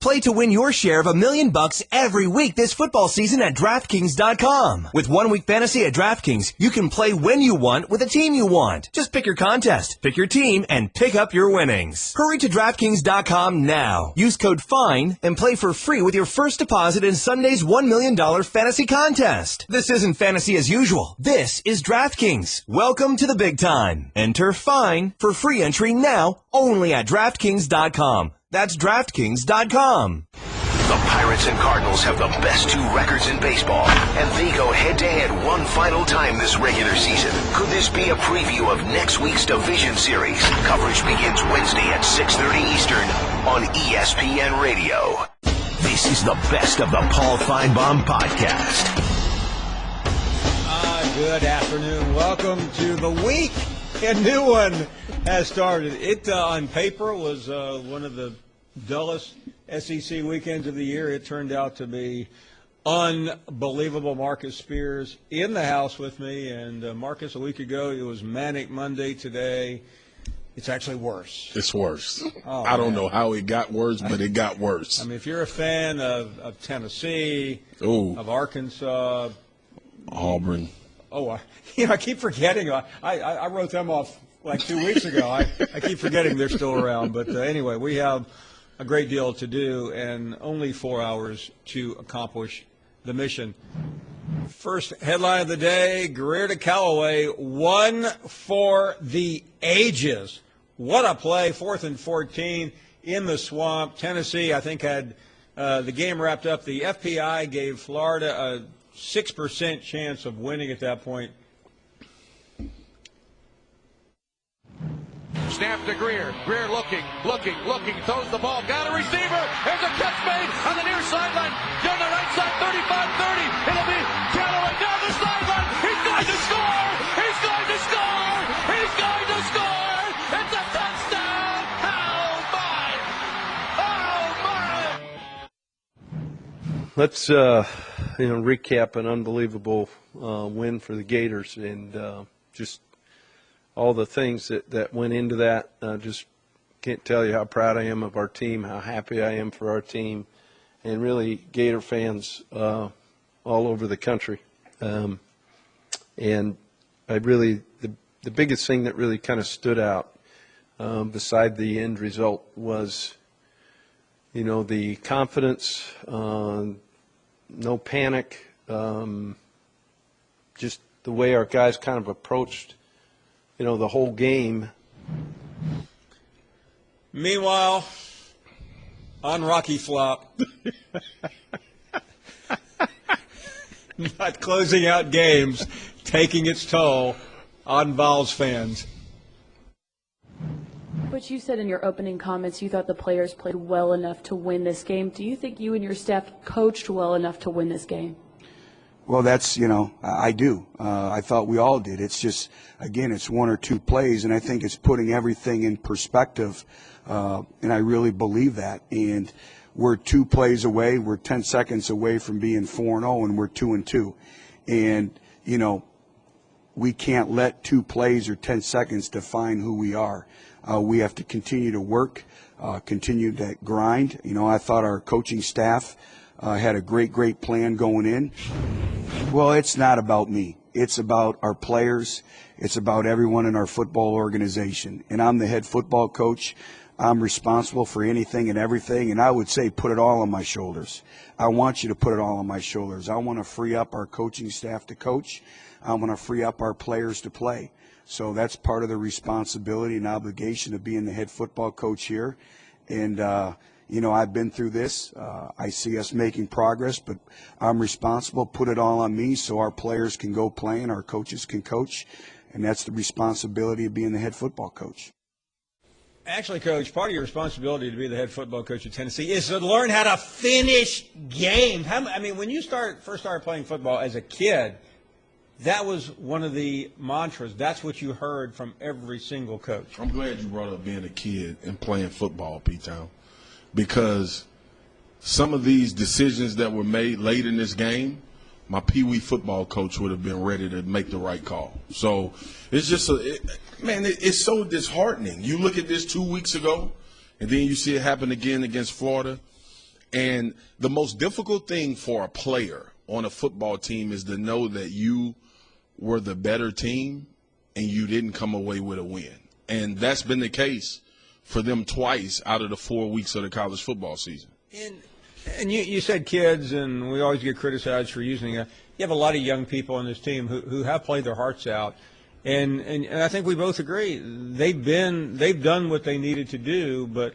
Play to win your share of $1 million every week this football season at DraftKings.com. With 1 Week Fantasy at DraftKings, you can play when you want with a team you want. Just pick your contest, pick your team, and pick up your winnings. Hurry to DraftKings.com now. Use code FINE and play for free with your first deposit in Sunday's $1 million fantasy contest. This isn't fantasy as usual. This is DraftKings. Welcome to the big time. Enter FINE for free entry now only at DraftKings.com. That's DraftKings.com. The Pirates and Cardinals have the best 2 records in baseball, and they go head-to-head one final time this regular season. Could this be a preview of next week's division series? Coverage begins Wednesday at 6:30 Eastern on ESPN Radio. This is the best of the Paul Finebaum podcast. Good afternoon. Welcome to the week. A new one has started. It, on paper, was one of the dullest SEC weekends of the year. It turned out to be unbelievable. Marcus Spears in the house with me. And, Marcus, a week ago, it was Manic Monday. Today, it's actually worse. It's worse. Oh, I don't know how it got worse, but it got worse. I mean, if you're a fan of Tennessee, of Arkansas, Auburn. I keep forgetting. I wrote them off like 2 weeks ago. I keep forgetting they're still around. But anyway, we have a great deal to do and only 4 hours to accomplish the mission. First headline of the day, Greer to Callaway, one for the ages. What a play, 4th and 14 in the swamp. Tennessee, I think, had the game wrapped up. The FPI gave Florida a 6% chance of winning at that point. Snap to Greer. Greer looking, throws the ball, got a receiver. There's a catch made on the near sideline. Down the right side, 35-30. It'll be Callaway down the sideline. He's going to score! He's going to score! He's going to score! It's a touchdown! Oh, my! Oh, my! Let's recap an unbelievable win for the Gators and just all the things that went into that. Just can't tell you how proud I am of our team, how happy I am for our team, and really Gator fans all over the country. And I really, the biggest thing that really kind of stood out beside the end result was, the confidence, no panic, just the way our guys kind of approached the whole game. Meanwhile, on Rocky Flop, not closing out games, taking its toll on Vols fans. But you said in your opening comments you thought the players played well enough to win this game. Do you think you and your staff coached well enough to win this game? Well, that's, I do. I thought we all did. It's just, again, it's 1 or 2 plays, and I think it's putting everything in perspective, and I really believe that. And we're 2 plays away. We're 10 seconds away from being 4-0, and we're 2-2. And, we can't let 2 plays or 10 seconds define who we are. We have to continue to work, continue to grind. I thought our coaching staff had a great plan going in. Well, it's not about me. It's about our players. It's about everyone in our football organization. And I'm the head football coach. I'm responsible for anything and everything. And I would say put it all on my shoulders. I want you to put it all on my shoulders. I want to free up our coaching staff to coach. I want to free up our players to play. So that's part of the responsibility and obligation of being the head football coach here. And, I've been through this. I see us making progress, but I'm responsible. Put it all on me so our players can go play and our coaches can coach. And that's the responsibility of being the head football coach. Actually, Coach, part of your responsibility to be the head football coach at Tennessee is to learn how to finish games. When you first started playing football as a kid, that was one of the mantras. That's what you heard from every single coach. I'm glad you brought up being a kid and playing football, P-Town, because some of these decisions that were made late in this game, my Pee-wee football coach would have been ready to make the right call. So it's just, it's so disheartening. You look at this 2 weeks ago, and then you see it happen again against Florida, And the most difficult thing for a player on a football team is to know that you were the better team and you didn't come away with a win. And that's been the case for them twice out of the 4 weeks of the college football season. And you said kids, and we always get criticized for using it. You have a lot of young people on this team who have played their hearts out, and I think we both agree they've done what they needed to do, but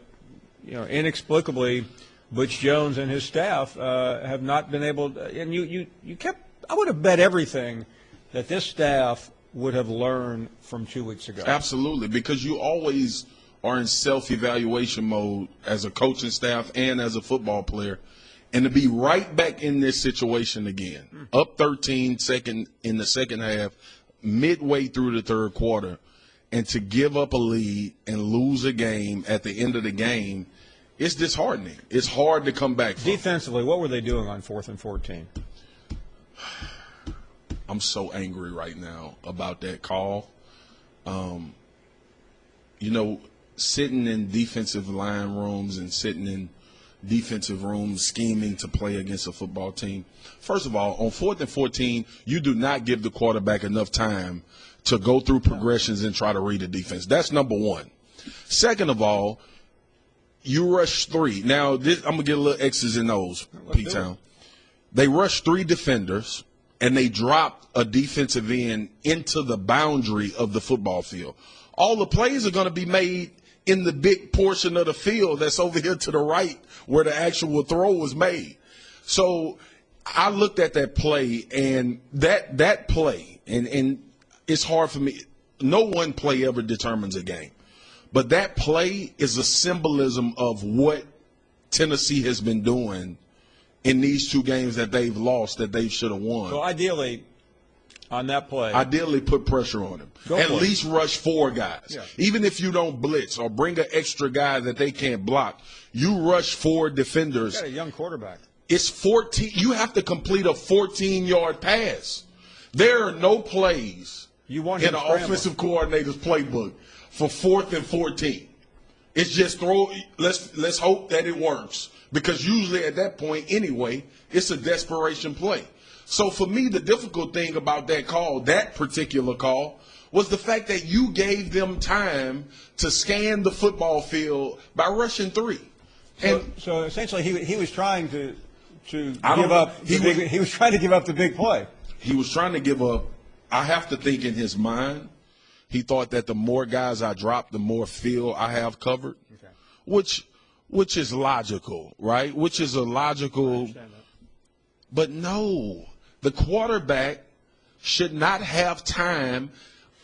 inexplicably, Butch Jones and his staff have not been able to, and you kept. I would have bet everything that this staff would have learned from 2 weeks ago. Absolutely, because you always are in self-evaluation mode as a coaching staff and as a football player, and to be right back in this situation again, up 13 in the second half, midway through the third quarter, and to give up a lead and lose a game at the end of the game, it's disheartening. It's hard to come back from. Defensively, what were they doing on 4th and 14? I'm so angry right now about that call. Sitting in defensive line rooms and sitting in defensive rooms scheming to play against a football team. First of all, on 4th and 14, you do not give the quarterback enough time to go through progressions and try to read the defense. That's number one. Second of all, you rush 3. Now, I'm going to get a little X's and O's, P-Town. They rushed 3 defenders, and they dropped a defensive end into the boundary of the football field. All the plays are going to be made in the big portion of the field that's over here to the right where the actual throw was made. So I looked at that play, and that play, and it's hard for me. No one play ever determines a game. But that play is a symbolism of what Tennessee has been doing in these 2 games that they've lost that they should have won. So ideally, on that play, put pressure on him. At least rush 4 guys. Yeah. Even if you don't blitz or bring an extra guy that they can't block, you rush 4 defenders. You got a young quarterback. It's 14. You have to complete a 14-yard pass. There are no plays in an offensive coordinator's playbook for 4th and 14. It's just let's hope that it works, because usually at that point anyway, it's a desperation play. So for me, the difficult thing about that particular call, was the fact that you gave them time to scan the football field by rushing 3. So essentially, he was trying to give up. He was trying to give up the big play. He was trying to give up. I have to think in his mind, he thought that the more guys I drop, the more field I have covered, which is logical, right? Which is a logical. But no, the quarterback should not have time,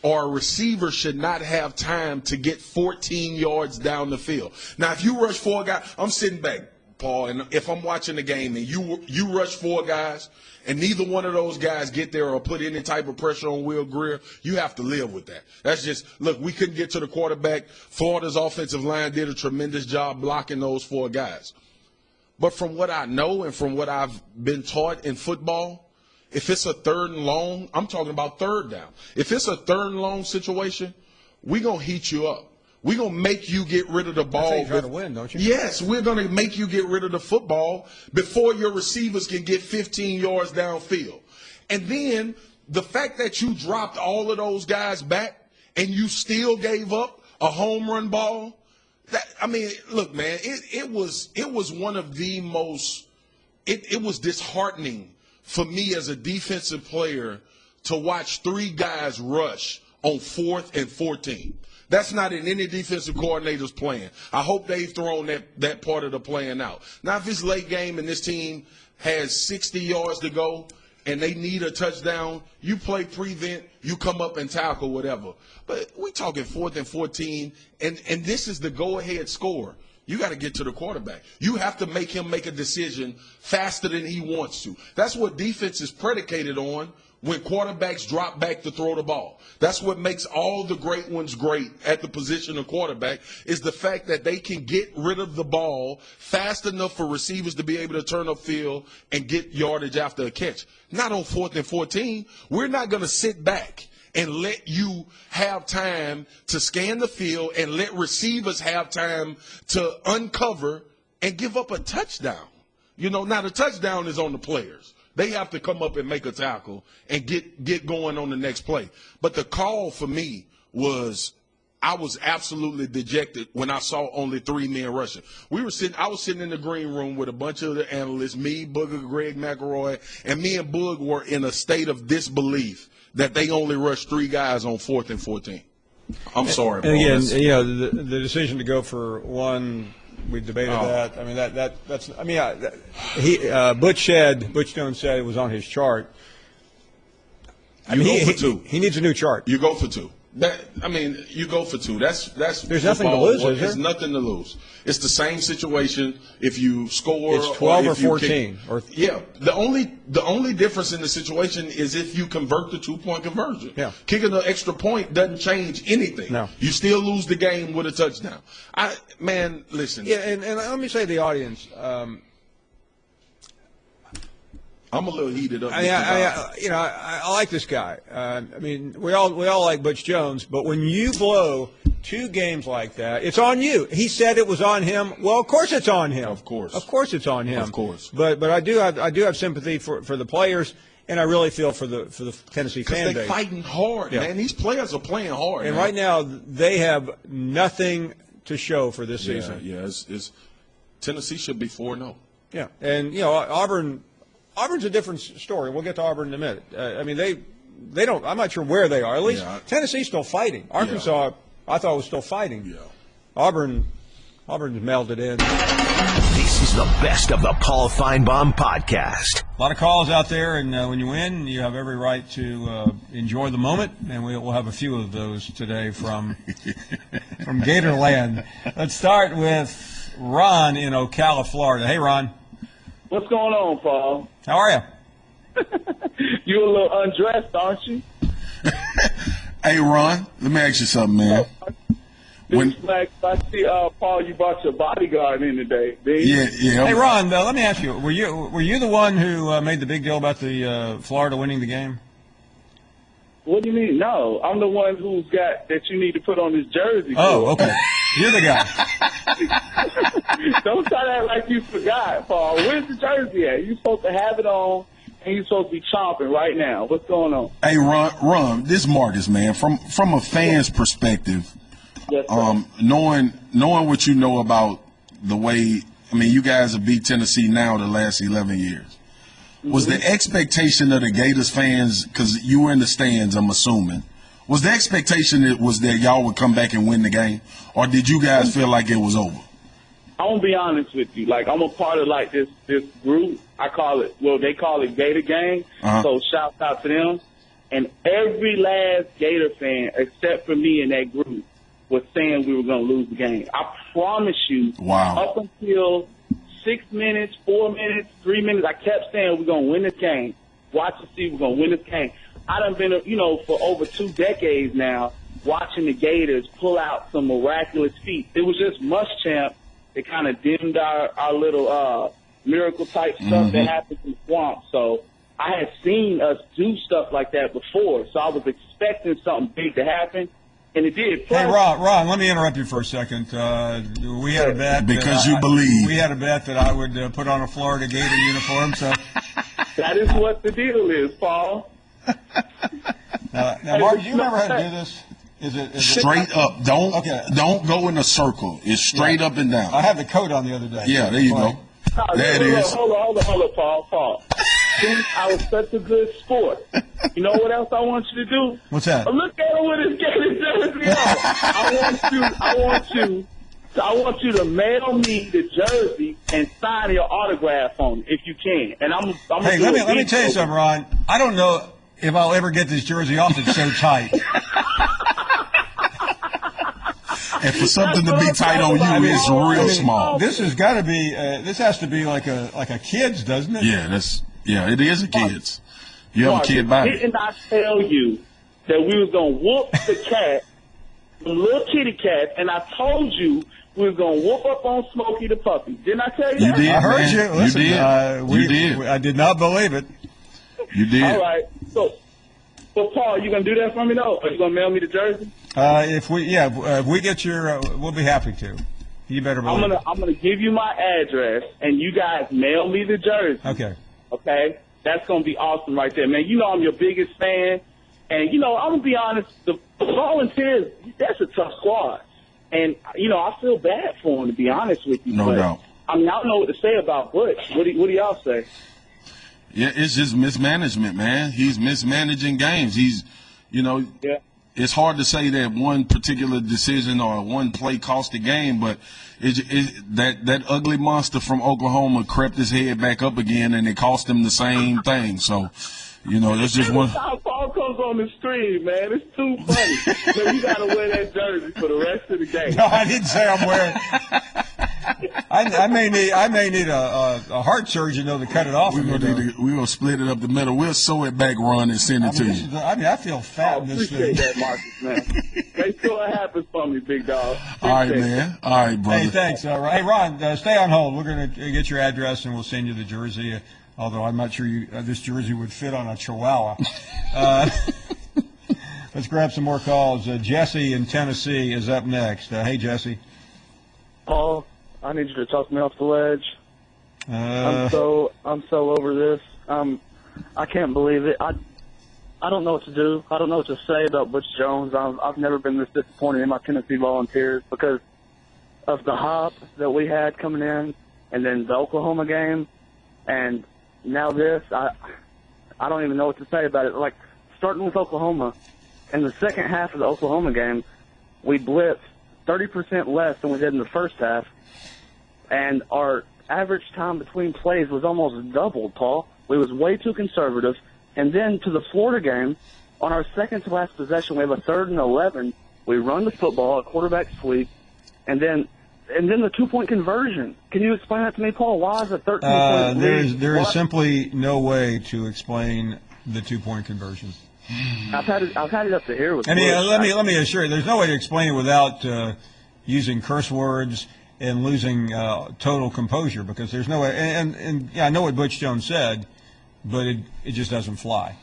or a receiver should not have time to get 14 yards down the field. Now, if you rush 4 guys, I'm sitting back, Paul, and if I'm watching the game and you rush 4 guys and neither one of those guys get there or put any type of pressure on Will Grier, you have to live with that. That's just, look, we couldn't get to the quarterback. Florida's offensive line did a tremendous job blocking those 4 guys. But from what I know and from what I've been taught in football, if it's a 3rd and long, I'm talking about 3rd down. If it's a 3rd and long situation, we're going to heat you up. We're going to make you get rid of the ball. That's how you try to win, don't you? Yes, we're going to make you get rid of the football before your receivers can get 15 yards downfield. And then the fact that you dropped all of those guys back and you still gave up a home run ball, look, man, it was one of the most – it was disheartening for me as a defensive player to watch 3 guys rush on 4th and 14. That's not in any defensive coordinator's plan. I hope they've thrown that part of the plan out. Now, if it's late game and this team has 60 yards to go and they need a touchdown, you play prevent, you come up and tackle, whatever. But we're talking 4th and 14, and this is the go-ahead score. You got to get to the quarterback. You have to make him make a decision faster than he wants to. That's what defense is predicated on when quarterbacks drop back to throw the ball. That's what makes all the great ones great at the position of quarterback, is the fact that they can get rid of the ball fast enough for receivers to be able to turn upfield and get yardage after a catch. Not on 4th and 14. We're not going to sit back and let you have time to scan the field and let receivers have time to uncover and give up a touchdown. Now the touchdown is on the players. They have to come up and make a tackle and get going on the next play. But the call for me was, I was absolutely dejected when I saw only 3 men rushing. I was sitting in the green room with a bunch of the analysts, me, Booger, Greg McElroy, and me and Boog were in a state of disbelief that they only rushed 3 guys on 4th and 14. I'm sorry, Paul. And again, the decision to go for 1. We debated that. I mean, that's. I mean, Butch Jones said it was on his chart. He needs a new chart. You go for 2. You go for 2. That's. There's nothing to lose, is there? There's nothing to lose. It's the same situation if you score. It's 12 or 14. The only difference in the situation is if you convert the 2-point conversion. Yeah. Kicking the extra point doesn't change anything. No. You still lose the game with a touchdown. Listen. Yeah, and let me say to the audience. I'm a little heated up. I like this guy. I mean, we all like Butch Jones, but when you blow 2 games like that, it's on you. He said it was on him. Well, of course it's on him. Of course it's on him. Of course. But I do have sympathy for the players, and I really feel for the Tennessee fan base. Because they're fighting hard, man. These players are playing hard. And man. right now they have nothing to show for this season. Yeah. Tennessee should be 4-0. Yeah, and Auburn's a different story. We'll get to Auburn in a minute. I mean, they don't. I'm not sure where they are. At least Tennessee's still fighting. Arkansas, I thought, was still fighting. Yeah. Auburn's melded in. This is the best of the Paul Finebaum podcast. A lot of calls out there, and when you win, you have every right to enjoy the moment. And we'll have a few of those today from Gatorland. Let's start with Ron in Ocala, Florida. Hey, Ron. What's going on, Paul? How are you? You a little undressed, aren't you? Hey, Ron, let me ask you something, man. Like I see, Paul, you brought your bodyguard in today. Yeah. Hey, Ron, let me ask you: Were you the one who made the big deal about the Florida winning the game? What do you mean? No, I'm the one who's got that you need to put on his jersey. Oh, okay. You're the guy. Don't try to act like you forgot, Paul. Where's the jersey at? You're supposed to have it on, and you're supposed to be chomping right now. What's going on? Hey, Ron, this is Marcus, man. From a fan's perspective, yes, knowing what you know about the way, you guys have beat Tennessee now the last 11 years. Was the expectation of the Gators fans, because you were in the stands, I'm assuming, was the expectation that y'all would come back and win the game, or did you guys feel like it was over? I'm gonna be honest with you. Like, I'm a part of this group. They call it Gator Gang. So shout out to them. And every last Gator fan, except for me in that group, was saying we were gonna lose the game. I promise you. Wow. Up until 6 minutes, 4 minutes, 3 minutes, I kept saying we're going to win this game. Watch and see, we're going to win this game. I done been, for over 2 decades now, watching the Gators pull out some miraculous feats. It was just Muschamp that kind of dimmed our little miracle-type stuff that happened in the swamp. So I had seen us do stuff like that before, so I was expecting something big to happen. And it did. Hey, Ron, let me interrupt you for a second. We had a bet. Because you believe. We had a bet that I would put on a Florida Gator uniform. So that is what the deal is, Paul. Now, Mark, do you remember how to do this? Is it straight up? Don't go in a circle. It's straight up and down. I had the coat on the other day. Yeah, there you go. There it is. Hold on, Paul. Since I was such a good sport, you know what else I want you to do? What's that? Look at him with his Gator jersey on. I want you to mail me the jersey and sign your autograph on it if you can. And I'm Hey, let me tell you something, Ron. I don't know if I'll ever get this jersey off. It's so tight. And for something to be tight on you, it's real small. This has got to be. This has to be like a kid's, doesn't it? Yeah, it is a kid's. You have a kid body. Didn't I tell you that we was gonna whoop the cat, the little kitty cat, and I told you we was gonna whoop up on Smokey the puppy? Didn't I tell you that? You did. I heard you. Listen, you did. I did not believe it. You did. All right. So Paul, you gonna do that for me though? Are you gonna mail me the jersey? If we get your, we'll be happy to. You better I'm believe gonna give you my address, and you guys mail me the jersey. Okay. Okay? That's gonna be awesome right there, man. You know I'm your biggest fan, and you know I'm gonna be honest. The Volunteers, that's a tough squad, and you know I feel bad for them, to be honest with you. No doubt. I mean, I don't know what to say about Butch. What do y'all say? Yeah, it's just mismanagement, man. He's mismanaging games. He's, yeah. It's hard to say that one particular decision or one play cost the game, but that ugly monster from Oklahoma crept his head back up again, and it cost him the same thing. So, that's just one. How Paul comes on the stream, man. It's too funny. So you got to wear that jersey for the rest of the game. No, I didn't say I'm wearing. I may need a heart surgeon though to cut it off. We're gonna split it up the middle. We'll sew it back, Ron, and send it to you. I feel fat in this thing. Appreciate that, Marcus, man. Make sure it happens for me, big dog. All right, man. All right, brother. Hey, thanks. Hey, Ron, stay on hold. We're gonna get your address and we'll send you the jersey. Although I'm not sure this jersey would fit on a Chihuahua. Let's grab some more calls. Jesse in Tennessee is up next. Hey, Jesse. Paul, I need you to talk me off the ledge. I'm so over this. I can't believe it. I don't know what to do. I don't know what to say about Butch Jones. I've never been this disappointed in my Tennessee Volunteers because of the hype that we had coming in, and then the Oklahoma game, and now this. I don't even know what to say about it. Like, starting with Oklahoma, in the second half of the Oklahoma game, we blitzed 30% less than we did in the first half, and our average time between plays was almost doubled, Paul. We was way too conservative. And then to the Florida game, on our second-to-last possession, we have a 3rd and 11. We run the football, a quarterback sweep, and then the two-point conversion. Can you explain that to me, Paul? Why is a 13-point lead? There is simply no way to explain the two-point conversion. I've had it up to here with. I mean, let me assure you, there's no way to explain it without using curse words and losing total composure, because there's no way. And yeah, I know what Butch Jones said, but it just doesn't fly.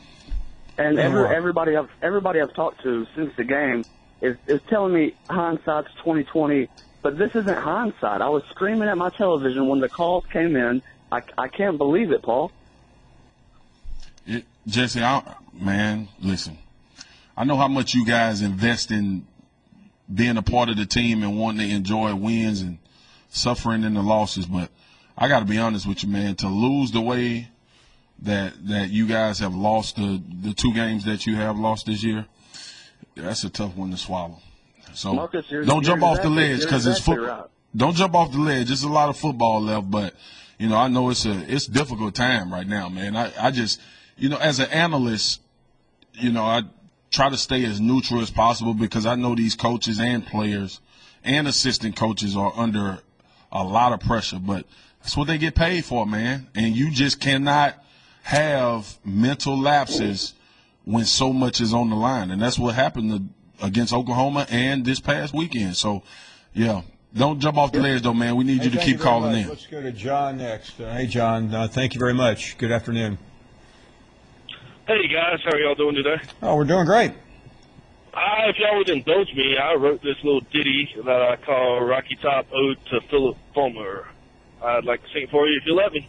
And everybody I've talked to since the game is telling me hindsight's 20/20, but this isn't hindsight. I was screaming at my television when the calls came in. I can't believe it, Paul. Jesse, man, listen. I know how much you guys invest in being a part of the team and wanting to enjoy wins and suffering in the losses, but I got to be honest with you, man. To lose the way that you guys have lost the 2 games that you have lost this year, that's a tough one to swallow. So Marcus, don't jump off the ledge, because it's exactly football. right. Don't jump off the ledge. There's a lot of football left, but I know it's a difficult time right now, man. I just, as an analyst, I try to stay as neutral as possible, because I know these coaches and players and assistant coaches are under a lot of pressure, but that's what they get paid for, man. And you just cannot have mental lapses when so much is on the line. And that's what happened against Oklahoma and this past weekend. So, yeah, don't jump off the ledge, though, man. We need you to keep calling in. Let's go to John next. Hey, John, thank you very much. Good afternoon. Hey, guys. How are y'all doing today? Oh, we're doing great. If y'all would indulge me, I wrote this little ditty that I call Rocky Top Ode to Philip Fulmer. I'd like to sing it for you if you let me.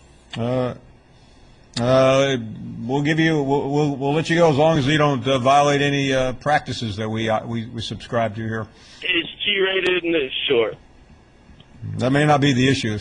We'll let you go as long as you don't violate any practices that we subscribe to here. It's G-rated and it's short. That may not be the issue.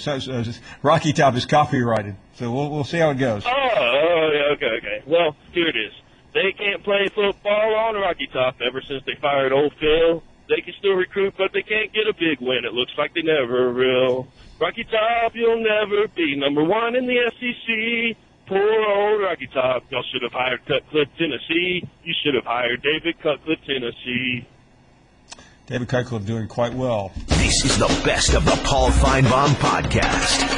Rocky Top is copyrighted, so we'll see how it goes. Oh, yeah, okay. Well, here it is. They can't play football on Rocky Top ever since they fired old Phil. They can still recruit, but they can't get a big win. It looks like they never will. Rocky Top, you'll never be #1 in the SEC. Poor old Rocky Top. Y'all should have hired Cutcliffe, Tennessee. You should have hired David Cutcliffe, Tennessee. David Cutcliffe doing quite well. This is the best of the Paul Finebaum podcast.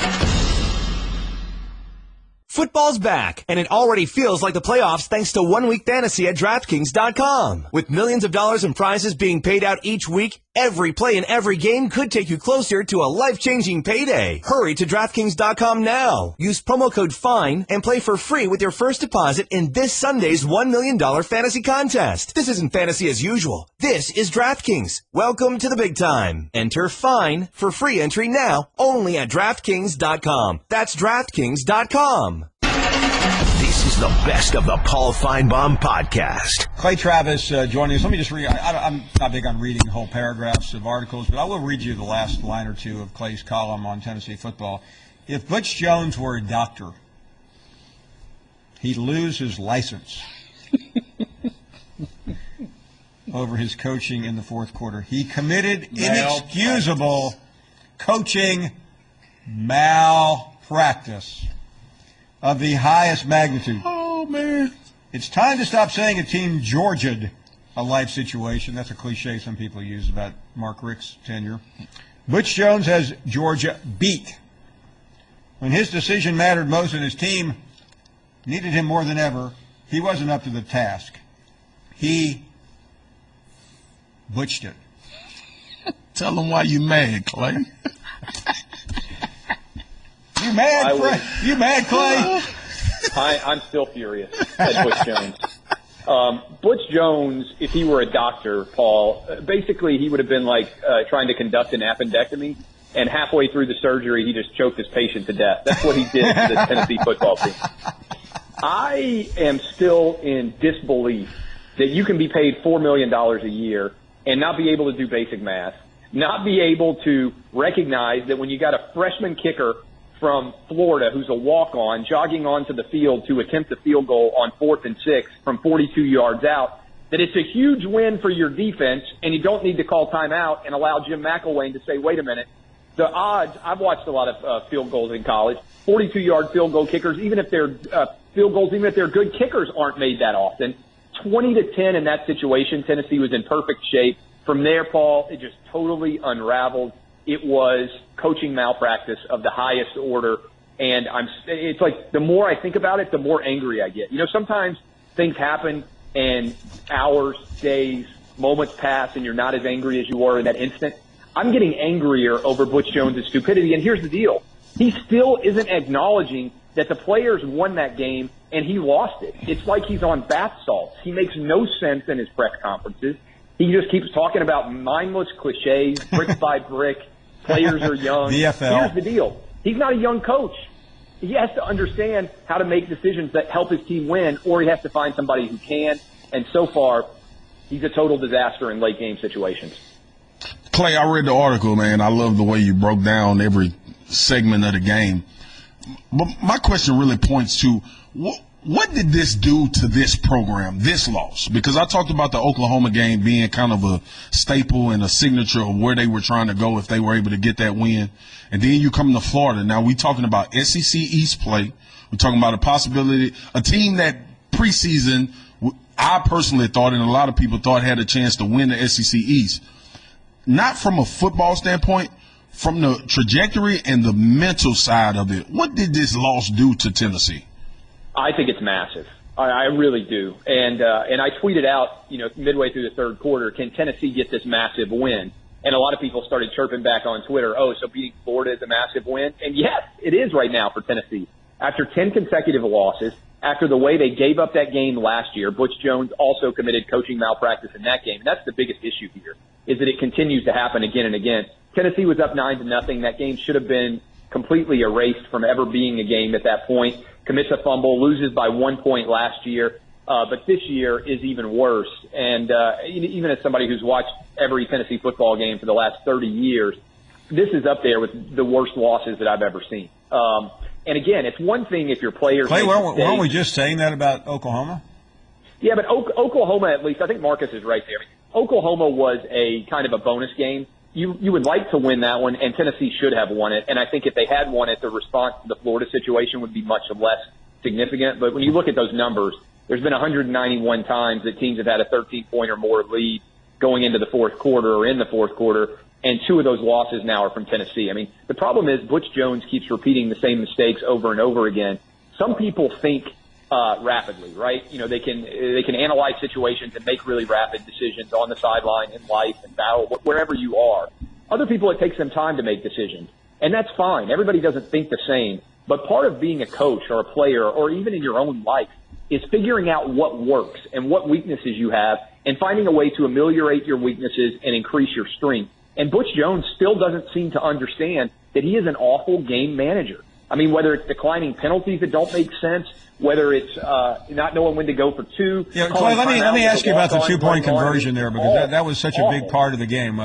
Football's back, and it already feels like the playoffs thanks to 1 Week Fantasy at DraftKings.com. With millions of dollars in prizes being paid out each week, Every play in every game could take you closer to a life-changing payday. Hurry to DraftKings.com now. Use promo code FINE and play for free with your first deposit in this Sunday's $1 million fantasy contest. This isn't fantasy as usual. This is DraftKings. Welcome to the big time. Enter FINE for free entry now only at DraftKings.com. That's DraftKings.com. This is the best of the Paul Finebaum podcast. Clay Travis joining us. Let me just read. I'm not big on reading whole paragraphs of articles, but I will read you the last line or two of Clay's column on Tennessee football. If Butch Jones were a doctor, he'd lose his license over his coaching in the fourth quarter. He committed inexcusable coaching malpractice of the highest magnitude. Oh, man. It's time to stop saying a team Georgia'd a life situation. That's a cliche some people use about Mark Richt's tenure. Butch Jones has Georgia beat. When his decision mattered most and his team needed him more than ever, he wasn't up to the task. He butched it. Tell him why you mad, Clay. You mad, Clay? You mad, Clay? I'm still furious at Butch Jones. Butch Jones, if he were a doctor, Paul, basically he would have been like trying to conduct an appendectomy, and halfway through the surgery he just choked his patient to death. That's what he did to the Tennessee football team. I am still in disbelief that you can be paid $4 million a year and not be able to do basic math, not be able to recognize that when you got a freshman kicker from Florida who's a walk-on jogging onto the field to attempt a field goal on 4th and 6 from 42 yards out, that it's a huge win for your defense and you don't need to call timeout and allow Jim McElwain to say, wait a minute, the odds, I've watched a lot of field goals in college, 42-yard field goal kickers, even if they're field goals, even if they're good kickers, aren't made that often. 20-10 in that situation, Tennessee was in perfect shape. From there, Paul, it just totally unraveled. It was coaching malpractice of the highest order, and it's like the more I think about it, the more angry I get. You know, sometimes things happen and hours, days, moments pass and you're not as angry as you were in that instant. I'm getting angrier over Butch Jones' stupidity, and here's the deal. He still isn't acknowledging that the players won that game and he lost it. It's like he's on bath salts. He makes no sense in his press conferences. He just keeps talking about mindless cliches, brick by brick. Players are young. VFL. Here's the deal. He's not a young coach. He has to understand how to make decisions that help his team win, or he has to find somebody who can. And so far, he's a total disaster in late game situations. Clay, I read the article, man. I love the way you broke down every segment of the game. But my question really points to what did this do to this program, this loss? Because I talked about the Oklahoma game being kind of a staple and a signature of where they were trying to go if they were able to get that win. And then you come to Florida. Now we're talking about SEC East play. We're talking about a possibility, a team that preseason I personally thought and a lot of people thought had a chance to win the SEC East. Not from a football standpoint, from the trajectory and the mental side of it. What did this loss do to Tennessee? I think it's massive. I really do. And I tweeted out, midway through the third quarter, can Tennessee get this massive win? And a lot of people started chirping back on Twitter, so beating Florida is a massive win? And yes, it is right now for Tennessee. After 10 consecutive losses, after the way they gave up that game last year, Butch Jones also committed coaching malpractice in that game. And that's the biggest issue here, is that it continues to happen again and again. Tennessee was up 9-0. That game should have been completely erased from ever being a game at that point. Commits a fumble, loses by 1 point last year, but this year is even worse. And even as somebody who's watched every Tennessee football game for the last 30 years, this is up there with the worst losses that I've ever seen. And again, it's one thing if your players. Clay, weren't we just saying that about Oklahoma? Yeah, but Oklahoma, at least, I think Marcus is right there. I mean, Oklahoma was a kind of a bonus game. You would like to win that one, and Tennessee should have won it. And I think if they had won it, the response to the Florida situation would be much less significant. But when you look at those numbers, there's been 191 times that teams have had a 13-point or more lead going into the fourth quarter or in the fourth quarter, and 2 of those losses now are from Tennessee. I mean, the problem is Butch Jones keeps repeating the same mistakes over and over again. Some people think rapidly, right? They can analyze situations and make really rapid decisions on the sideline, in life, and battle, wherever you are. Other people, it takes them time to make decisions, and that's fine. Everybody doesn't think the same. But part of being a coach or a player, or even in your own life, is figuring out what works and what weaknesses you have and finding a way to ameliorate your weaknesses and increase your strength. And Butch Jones still doesn't seem to understand that he is an awful game manager. I mean, whether it's declining penalties that don't make sense, whether it's not knowing when to go for two. Yeah, Clay, let me ask you about the two-point conversion there, because that was such a big part of the game.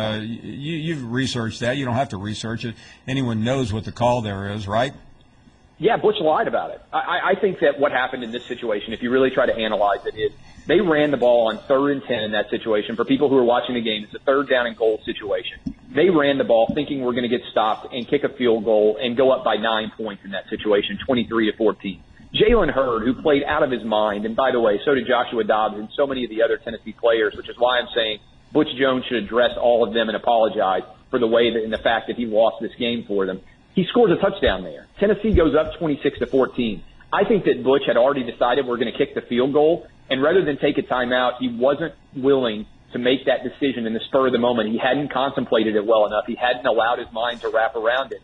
You've researched that. You don't have to research it. Anyone knows what the call there is, right? Yeah, Butch lied about it. I think that what happened in this situation, if you really try to analyze it, is they ran the ball on 3rd and 10 in that situation. For people who are watching the game, it's a 3rd down and goal situation. They ran the ball thinking we're going to get stopped and kick a field goal and go up by 9 points in that situation, 23-14. Jalen Hurd, who played out of his mind, and by the way, so did Joshua Dobbs and so many of the other Tennessee players, which is why I'm saying Butch Jones should address all of them and apologize for the way that, and the fact that he lost this game for them. He scores a touchdown there. Tennessee goes up 26-14. I think that Butch had already decided we're going to kick the field goal, and rather than take a timeout, he wasn't willing to make that decision in the spur of the moment. He hadn't contemplated it well enough. He hadn't allowed his mind to wrap around it.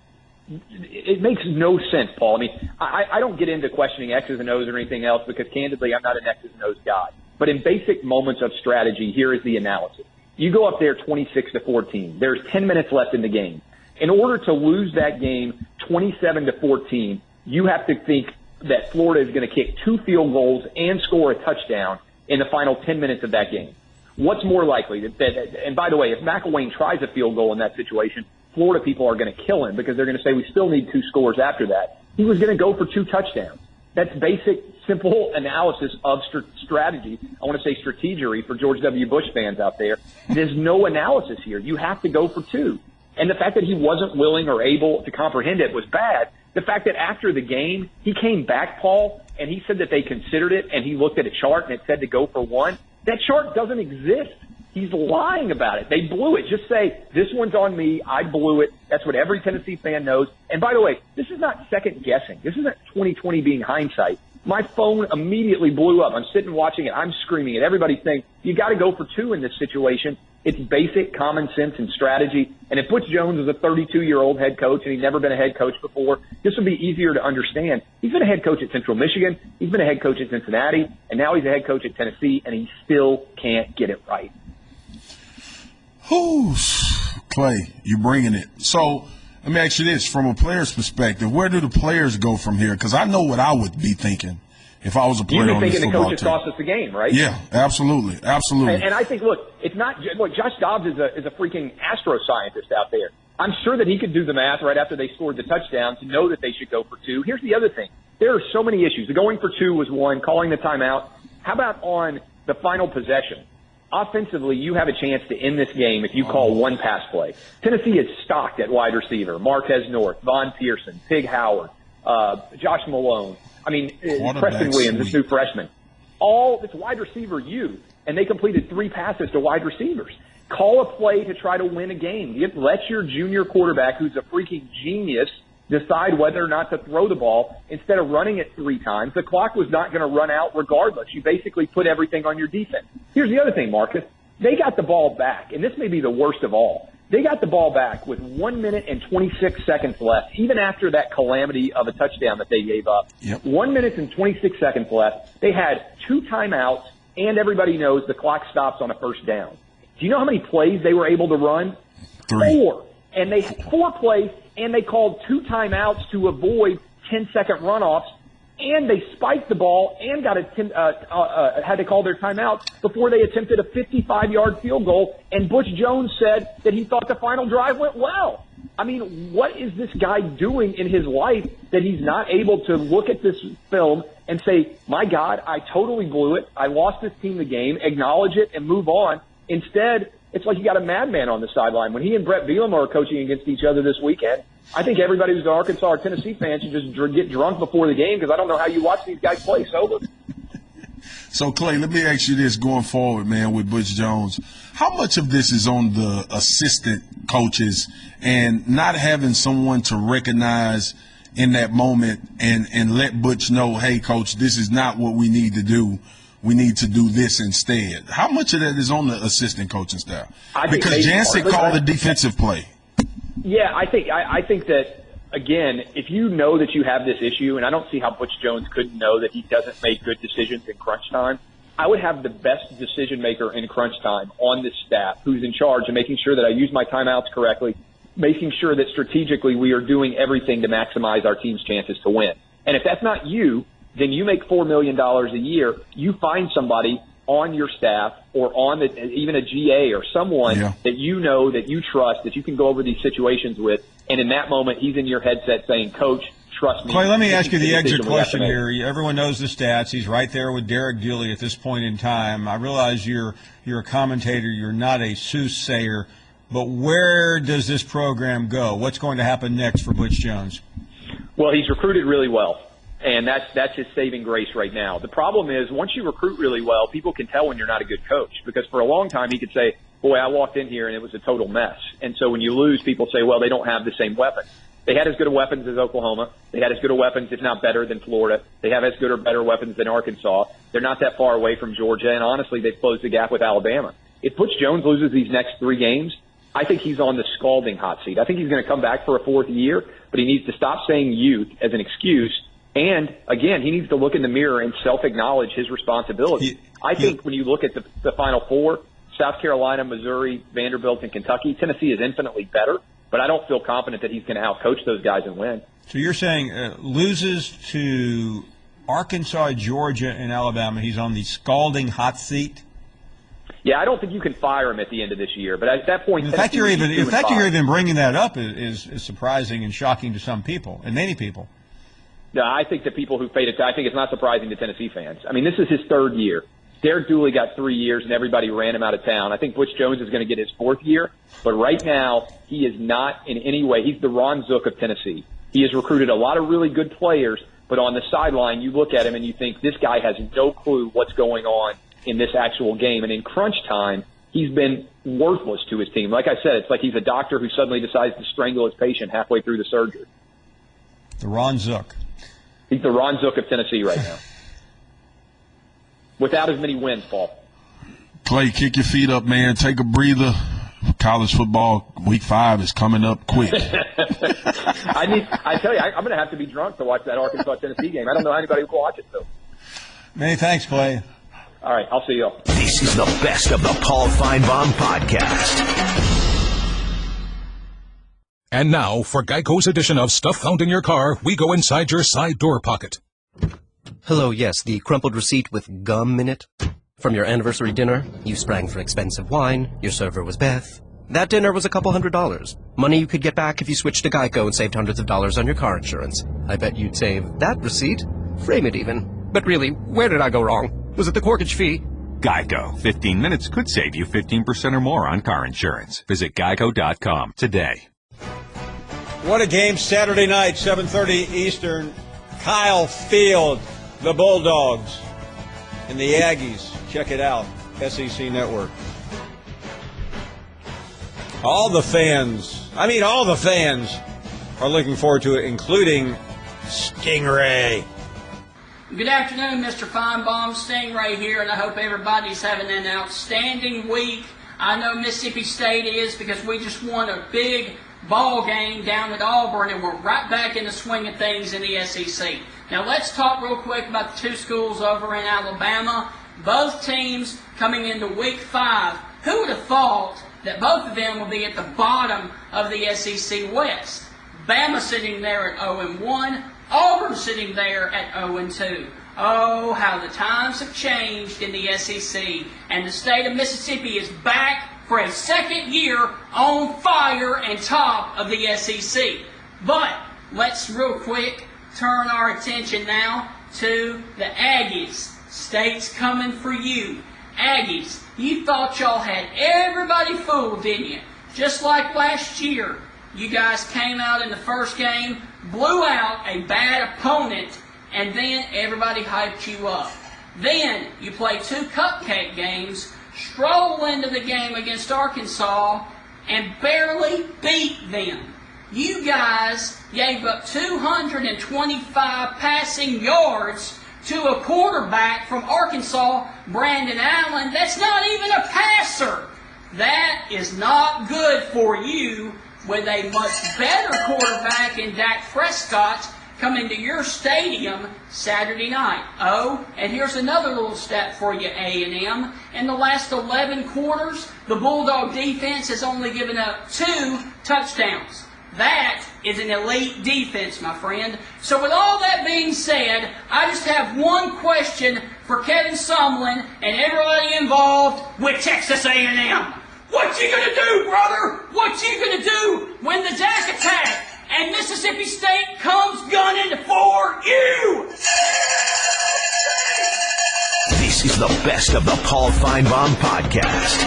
It makes no sense, Paul. I mean, I don't get into questioning X's and O's or anything else because, candidly, I'm not an X's and O's guy. But in basic moments of strategy, here is the analysis. You go up there 26-14. There's 10 minutes left in the game. In order to lose that game 27-14, you have to think that Florida is going to kick 2 field goals and score a touchdown in the final 10 minutes of that game. What's more likely? And by the way, if McElwain tries a field goal in that situation, Florida people are going to kill him because they're going to say we still need 2 scores after that. He was going to go for 2 touchdowns. That's basic, simple analysis of strategy. I want to say strategery for George W. Bush fans out there. There's no analysis here. You have to go for 2. And the fact that he wasn't willing or able to comprehend it was bad. The fact that after the game, he came back, Paul, and he said that they considered it, and he looked at a chart and it said to go for 1. That chart doesn't exist. He's lying about it. They blew it. Just say, this one's on me. I blew it. That's what every Tennessee fan knows. And by the way, this is not second guessing. This isn't 2020 being hindsight. My phone immediately blew up. I'm sitting watching it. I'm screaming at everybody saying, you got to go for 2 in this situation. It's basic common sense and strategy. And if Butch Jones is a 32-year-old head coach and he'd never been a head coach before, this would be easier to understand. He's been a head coach at Central Michigan. He's been a head coach at Cincinnati. And now he's a head coach at Tennessee, and he still can't get it right. Clay, you're bringing it. So let me ask you this. From a player's perspective, where do the players go from here? Because I know what I would be thinking if I was a player on this football team. You'd be thinking the coach has cost us the game, right? Yeah, absolutely. Absolutely. And I think, look, it's not – look, Josh Dobbs is a freaking astroscientist out there. I'm sure that he could do the math right after they scored the touchdown to know that they should go for 2. Here's the other thing. There are so many issues. The going for 2 was one, calling the timeout. How about on the final possession? Offensively, you have a chance to end this game if you call 1 pass play. Tennessee is stocked at wide receiver. Marquez North, Von Pearson, Pig Howard, Josh Malone. I mean, Preston Williams, this new freshman. All this wide receiver and they completed 3 passes to wide receivers. Call a play to try to win a game. Let your junior quarterback, who's a freaking genius, decide whether or not to throw the ball instead of running it 3 times. The clock was not going to run out regardless. You basically put everything on your defense. Here's the other thing, Marcus. They got the ball back, and this may be the worst of all. They got the ball back with 1 minute and 26 seconds left, even after that calamity of a touchdown that they gave up. 1 minute and 26 seconds left. They had 2 timeouts, and everybody knows the clock stops on a first down. Do you know how many plays they were able to run? 3. 4. And they 4 plays, and they called 2 timeouts to avoid 10-second runoffs, and they spiked the ball and got had to call their timeout before they attempted a 55-yard field goal. And Butch Jones said that he thought the final drive went well. I mean, what is this guy doing in his life that he's not able to look at this film and say, my God, I totally blew it. I lost this team the game, acknowledge it, and move on. Instead, it's like you got a madman on the sideline. When he and Brett Bielema are coaching against each other this weekend, I think everybody who's an Arkansas or Tennessee fan should just get drunk before the game because I don't know how you watch these guys play sober. So, Clay, let me ask you this going forward, man, with Butch Jones. How much of this is on the assistant coaches and not having someone to recognize in that moment and let Butch know, hey, coach, this is not what we need to do. We need to do this instead. How much of that is on the assistant coaching staff? Because Jansen called the defensive play. Yeah, I think that, again, if you know that you have this issue, and I don't see how Butch Jones couldn't know that he doesn't make good decisions in crunch time, I would have the best decision maker in crunch time on this staff who's in charge of making sure that I use my timeouts correctly, making sure that strategically we are doing everything to maximize our team's chances to win. And if that's not you, then you make $4 million a year. You find somebody on your staff or on even a GA or someone that you know, that you trust, that you can go over these situations with. And in that moment, he's in your headset saying, Coach, trust me. Clay, let me ask you the exit question here. Everyone knows the stats. He's right there with Derek Dooley at this point in time. I realize you're a commentator. You're not a soothsayer. But where does this program go? What's going to happen next for Butch Jones? Well, he's recruited really well. And that's his saving grace right now. The problem is, once you recruit really well, people can tell when you're not a good coach. Because for a long time, he could say, boy, I walked in here and it was a total mess. And so when you lose, people say, well, they don't have the same weapons. They had as good a weapons as Oklahoma. They had as good a weapons, if not better, than Florida. They have as good or better weapons than Arkansas. They're not that far away from Georgia. And honestly, they've closed the gap with Alabama. If Butch Jones loses these next 3 games, I think he's on the scalding hot seat. I think he's going to come back for a 4th year, but he needs to stop saying youth as an excuse. And, again, he needs to look in the mirror and self-acknowledge his responsibility. I think when you look at the Final Four, South Carolina, Missouri, Vanderbilt, and Kentucky, Tennessee is infinitely better, but I don't feel confident that he's going to outcoach those guys and win. So you're saying loses to Arkansas, Georgia, and Alabama, he's on the scalding hot seat? Yeah, I don't think you can fire him at the end of this year. But at that point, the fact you're even bringing that up is surprising and shocking to some people, and many people. No, I think the people who paid it, I think it's not surprising to Tennessee fans. I mean, this is his 3rd year. Derek Dooley got 3 years, and everybody ran him out of town. I think Butch Jones is going to get his 4th year, but right now he is not in any way. He's the Ron Zook of Tennessee. He has recruited a lot of really good players, but on the sideline, you look at him and you think this guy has no clue what's going on in this actual game. And in crunch time, he's been worthless to his team. Like I said, it's like he's a doctor who suddenly decides to strangle his patient halfway through the surgery. The Ron Zook. He's the Ron Zook of Tennessee right now. Without as many wins, Paul. Clay, kick your feet up, man. Take a breather. College football week 5 is coming up quick. I tell you, I'm going to have to be drunk to watch that Arkansas-Tennessee game. I don't know anybody who will watch it, though. Many thanks, Clay. All right, I'll see y'all. This is the best of the Paul Finebaum podcast. And now, for Geico's edition of Stuff Found in Your Car, we go inside your side door pocket. Hello, yes, the crumpled receipt with gum in it. From your anniversary dinner, you sprang for expensive wine, your server was Beth. That dinner was a couple $100. Money you could get back if you switched to Geico and saved hundreds of dollars on your car insurance. I bet you'd save that receipt. Frame it even. But really, where did I go wrong? Was it the corkage fee? Geico. 15 minutes could save you 15% or more on car insurance. Visit geico.com today. What a game Saturday night, 7:30 Eastern. Kyle Field, the Bulldogs, and the Aggies. Check it out, SEC Network. All the fans are looking forward to it, including Stingray. Good afternoon, Mr. Finebaum. Stingray here, and I hope everybody's having an outstanding week. I know Mississippi State is, because we just won a big ball game down at Auburn, and we're right back in the swing of things in the SEC. Now let's talk real quick about the 2 schools over in Alabama. Both teams coming into week 5. Who would have thought that both of them will be at the bottom of the SEC West? Bama sitting there at 0-1, Auburn sitting there at 0-2. Oh, how the times have changed in the SEC, and the state of Mississippi is back for a 2nd year on fire and top of the SEC. But let's real quick turn our attention now to the Aggies. State's coming for you. Aggies, you thought y'all had everybody fooled, didn't you? Just like last year, you guys came out in the first game, blew out a bad opponent, and then everybody hyped you up. Then you play 2 cupcake games, stroll into the game against Arkansas, and barely beat them. You guys gave up 225 passing yards to a quarterback from Arkansas, Brandon Allen. That's not even a passer. That is not good for you with a much better quarterback in Dak Prescott coming to your stadium Saturday night. Oh, and here's another little stat for you, A&M. In the last 11 quarters, the Bulldog defense has only given up 2 touchdowns. That is an elite defense, my friend. So with all that being said, I just have one question for Kevin Sumlin and everybody involved with Texas A&M. What you gonna do, brother? What you gonna do when the Dak attack and Mississippi State comes gunning for you? This is the best of the Paul Finebaum podcast.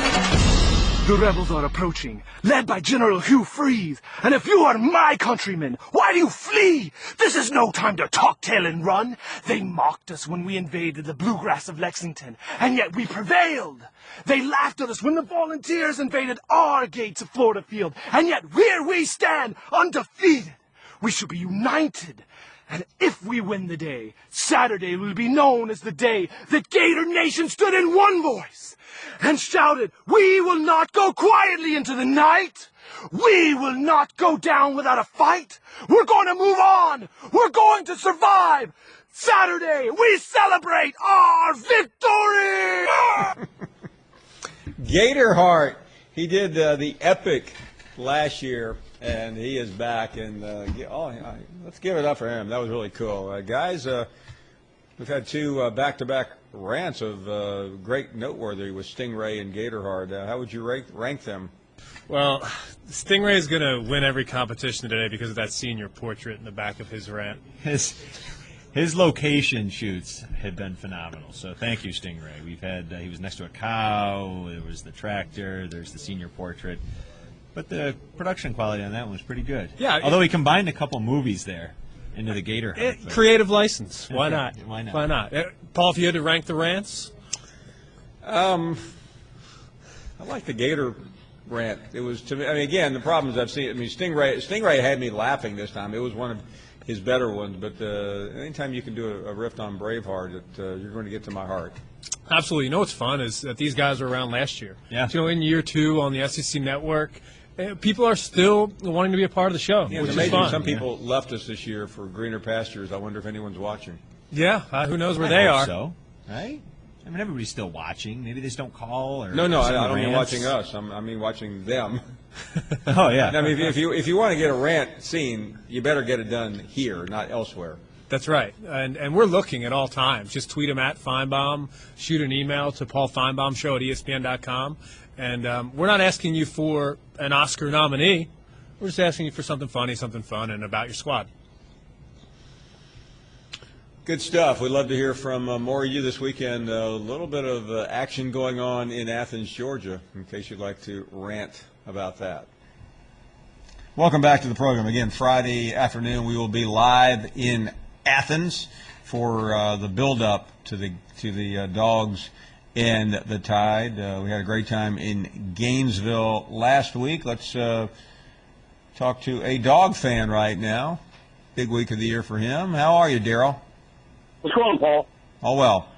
The rebels are approaching, led by General Hugh Freeze. And if you are my countrymen, why do you flee? This is no time to talk, tell, and run. They mocked us when we invaded the bluegrass of Lexington, and yet we prevailed. They laughed at us when the volunteers invaded our gates of Florida Field, and yet here we stand, undefeated. We should be united. And if we win the day, Saturday will be known as the day that Gator Nation stood in one voice and shouted, "We will not go quietly into the night. We will not go down without a fight. We're going to move on. We're going to survive. Saturday, we celebrate our victory!" Gator Heart. He did the epic last year, and he is back. And let's give it up for him. That was really cool. Guys, we've had 2 back-to-back rants of great noteworthy with Stingray and Gator Heart. How would you rank them? Well, Stingray is going to win every competition today because of that senior portrait in the back of his rant. His location shoots have been phenomenal. So thank you, Stingray. We've had he was next to a cow. There was the tractor. There's the senior portrait. But the production quality on that one was pretty good. Yeah. Although he combined a couple movies there into the Gator Hunt. Creative license. Why not? Why not? Why not? Paul, if you had to rank the rants? I like the Gator rant. It was to me. I mean, again, the problem is I've seen. I mean, Stingray had me laughing this time. It was one of his better ones. But anytime you can do a riff on Braveheart, you're going to get to my heart. Absolutely. You know what's fun is that these guys were around last year. Yeah. You know, in year 2 on the SEC Network, people are still wanting to be a part of the show, Yeah, which it's is amazing. fun. Some people left us this year for greener pastures. I wonder if anyone's watching. Yeah, who knows where I they hope are. So, right? I mean, everybody's still watching. Maybe they just don't call. Or No, I don't mean rants. watching us. I mean watching them. Oh, yeah. I mean, if you want to get a rant seen, you better get it done here, not elsewhere. That's right. And we're looking at all times. Just tweet them at Finebaum, shoot an email to paulfinebaumshow@espn.com. And we're not asking you for an Oscar nominee. We're just asking you for something funny, something fun, and about your squad. Good stuff. We'd love to hear from more of you this weekend. A little bit of action going on in Athens, Georgia, in case you'd like to rant about that. Welcome back to the program. Again, Friday afternoon we will be live in Athens for the build-up to the Dogs and the Tide. We had a great time in Gainesville last week. Let's talk to a Dog fan right now. Big week of the year for him. How are you, Daryl? What's going on, Paul? Oh, well.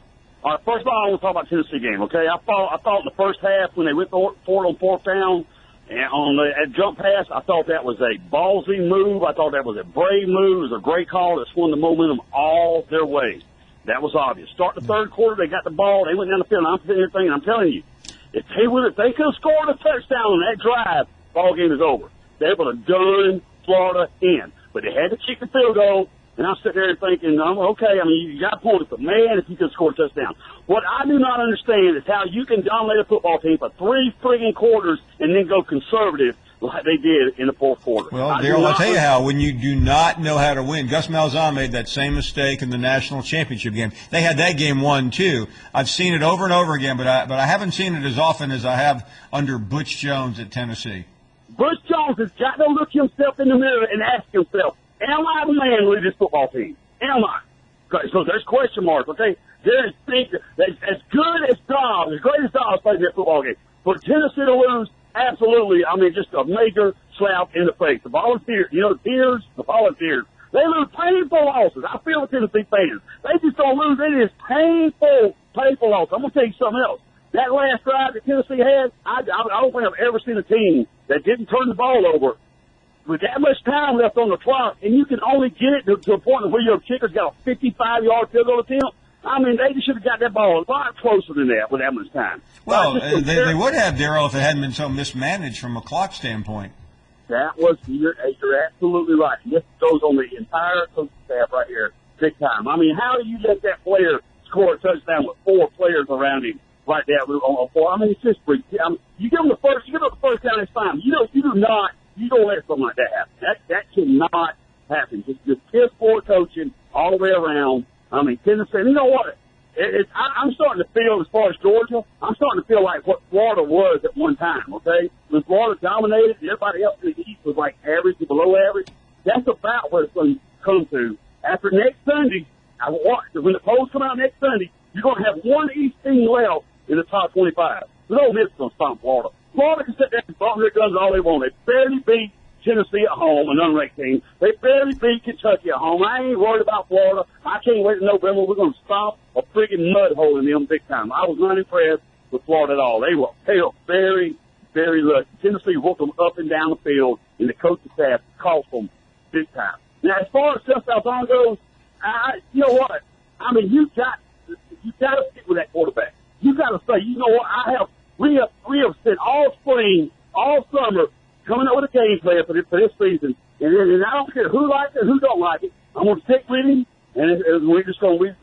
All right, first of all, I want to talk about the Tennessee game, okay? I thought in the first half when they went for it on 4th down and on the jump pass, I thought that was a ballsy move. I thought that was a brave move. It was a great call that swung the momentum all their way. That was obvious. Start the third quarter, they got the ball, they went down the field, and I'm saying everything, and I'm telling you, if they could have scored a touchdown on that drive, ball game is over. They would have done Florida in. But they had to kick the field goal. And I'm sitting there thinking, okay, I mean, you got points, but man, if you could score a touchdown. What I do not understand is how you can dominate a football team for 3 friggin' quarters and then go conservative like they did in the 4th quarter. Well, Daryl, I'll tell you how. When you do not know how to win, Gus Malzahn made that same mistake in the national championship game. They had that game won, too. I've seen it over and over again, but I haven't seen it as often as I have under Butch Jones at Tennessee. Butch Jones has got to look himself in the mirror and ask himself, am I the man to lead this football team? Am I? So there's question marks, okay? There's things as good as Dobbs, as great as Dobbs played in that football game. For Tennessee to lose, absolutely, I mean, just a major slap in the face. The volunteers, the volunteers, they lose painful losses. I feel the Tennessee fans. They just don't lose. It is painful losses. I'm going to tell you something else. That last drive that Tennessee had, I don't think I've ever seen a team that didn't turn the ball over with that much time left on the clock, and you can only get it to a point where your kicker's got a 55-yard field goal attempt. I mean, they should have got that ball a lot closer than that with that much time. Well, they would have, Darryl, if it hadn't been so mismanaged from a clock standpoint. You're absolutely right. This goes on the entire coaching staff right here, big time. I mean, how do you let that player score a touchdown with 4 players around him like that on 4? I mean, it's just you give them the first down, it's fine. You don't let something like that happen. That cannot happen. Just piss poor coaching all the way around. I mean, Tennessee, you know what? I'm starting to feel, as far as Georgia, I'm starting to feel like what Florida was at one time, okay? When Florida dominated and everybody else in the East was like average to below average, that's about where it's going to come to. After next Sunday, when the polls come out next Sunday, you're going to have one East team left in the top 25. But Ole Miss is going to stomp Florida. Florida can sit there and bump their guns all they want. They barely beat Tennessee at home, an unranked team. They barely beat Kentucky at home. I ain't worried about Florida. I can't wait to November. We're going to stop a friggin' mud hole in them big time. I was not impressed with Florida at all. They were very, very lucky. Tennessee whooped them up and down the field, and the coaching staff cost them big time. Now, as far as Seth Alzon goes, you know what? I mean, you got to stick with that quarterback. You got to say, you know what? We have spent all spring, all summer, coming up with a game plan for this season, and I don't care who likes it, who don't like it. I'm going to stick with him, and we're just going to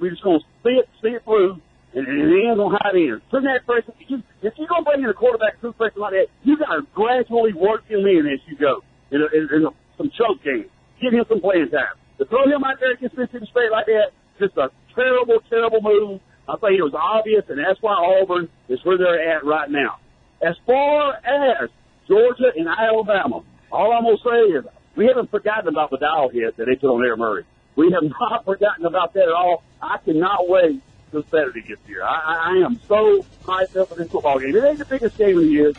see it through, and it ain't going to hide in. If you're going to bring in a quarterback through pressure like that, you got to gradually work him in as you go in some chunk games. Give him some playing time. To throw him out there against Mississippi State like that, just a terrible, terrible move. I think it was obvious, and that's why Auburn is where they're at right now. As far as Georgia and Alabama, all I'm going to say is we haven't forgotten about the dial hit that they put on Air Murray. We have not forgotten about that at all. I cannot wait till Saturday gets here. I am so hyped up for this football game. It ain't the biggest game of the year.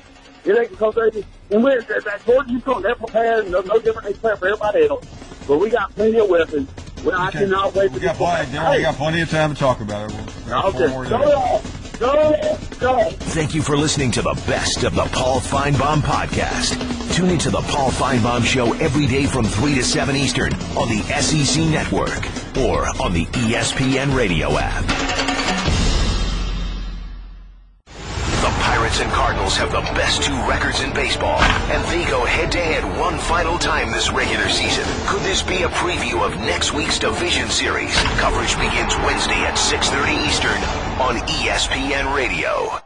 It ain't because Georgia, they're prepared. No different. They prepare for everybody else. But we got plenty of weapons. Well, I cannot wait for this. We got plenty of time to talk about it. Go. Thank you for listening to the best of the Paul Finebaum podcast. Tune into the Paul Finebaum Show every day from 3 to 7 Eastern on the SEC Network or on the ESPN Radio app. The Pirates and Cardinals have the best 2 records in baseball, and they go head-to-head one final time this regular season. Could this be a preview of next week's division series? Coverage begins Wednesday at 6:30 Eastern on ESPN Radio.